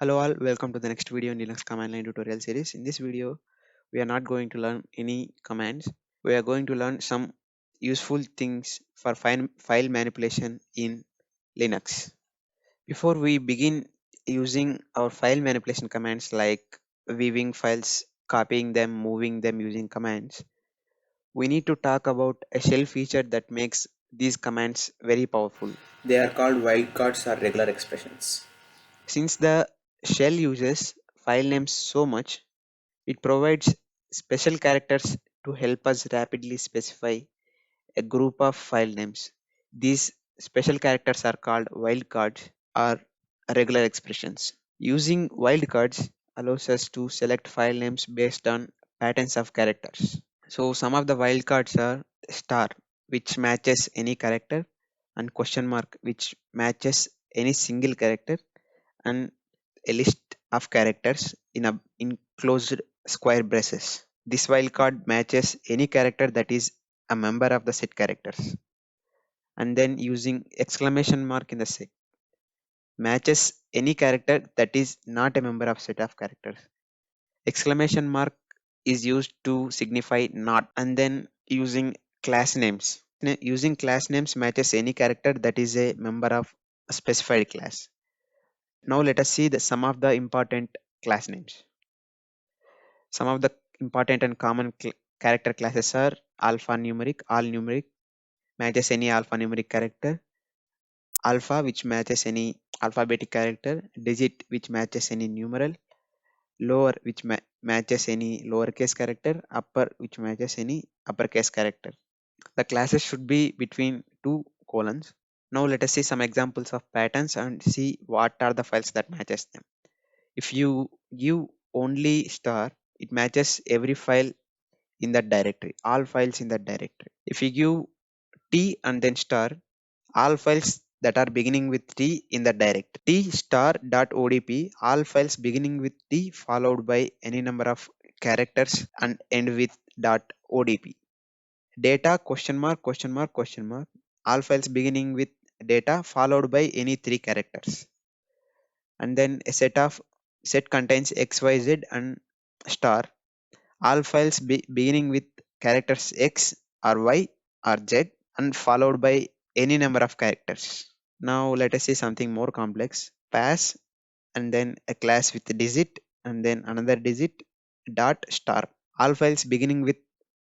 Hello all, welcome to the next video in Linux command line tutorial series. In this video, we are not going to learn any commands. We are going to learn some useful things for file manipulation in Linux. Before we begin using our file manipulation commands like viewing files, copying them, moving them using commands, we need to talk about a shell feature that makes these commands very powerful. They are called wildcards or regular expressions. Since the shell uses file names so much, it provides special characters to help us rapidly specify a group of file names. These special characters are called wildcards or regular expressions. Using wildcards allows us to select file names based on patterns of characters. So some of the wildcards are star, which matches any character, and question mark, which matches any single character, and a list of characters in closed square braces. This wildcard matches any character that is a member of the set characters. And then using exclamation mark in the set matches any character that is not a member of set of characters. Exclamation mark is used to signify not. And then using class names. Using class names matches any character that is a member of a specified class. Now let us see some of the important class names. Some of the important and common character classes are alphanumeric, all numeric, matches any alphanumeric character, alpha, which matches any alphabetic character, digit, which matches any numeral, lower, which matches any lowercase character, upper, which matches any uppercase character. The classes should be between two colons. Now let us see some examples of patterns and see what are the files that matches them. If you give only star, it matches every file in that directory, all files in that directory. If you give T and then star, all files that are beginning with T in the directory. T star dot odp, all files beginning with T followed by any number of characters and end with dot odp. Data question mark question mark question mark, all files beginning with data followed by any three characters. And then a set contains xyz and star, all files beginning with characters x or y or z and followed by any number of characters. Now let us see something more complex. Pass and then a class with a digit and then another digit dot star. All files beginning with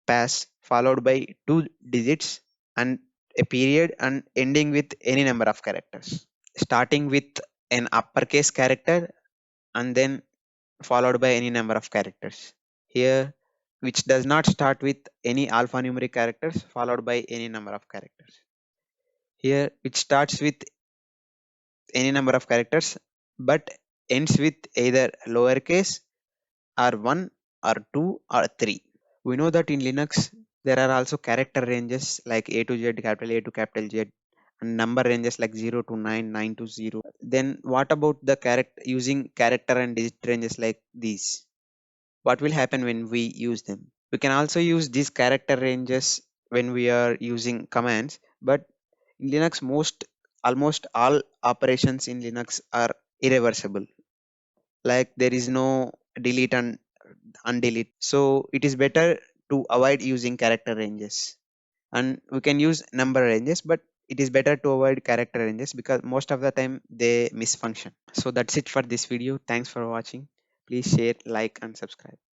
pass followed by two digits and a period and ending with any number of characters. Starting with an uppercase character and then followed by any number of characters. Here, which does not start with any alphanumeric characters followed by any number of characters. Here, which starts with any number of characters but ends with either lowercase or 1 or 2 or 3. We know that in Linux there are also character ranges like A to Z, capital A to capital Z, and number ranges like 0 to 9, 9 to 0. Then what about the character using character and digit ranges like these? What will happen when we use them? We can also use these character ranges when we are using commands, but in Linux almost all operations in Linux are irreversible. Like there is no delete and undelete. So it is better to avoid using character ranges. And we can use number ranges, but it is better to avoid character ranges because most of the time they misfunction. So that's it for this video. Thanks for watching. Please share, like and subscribe.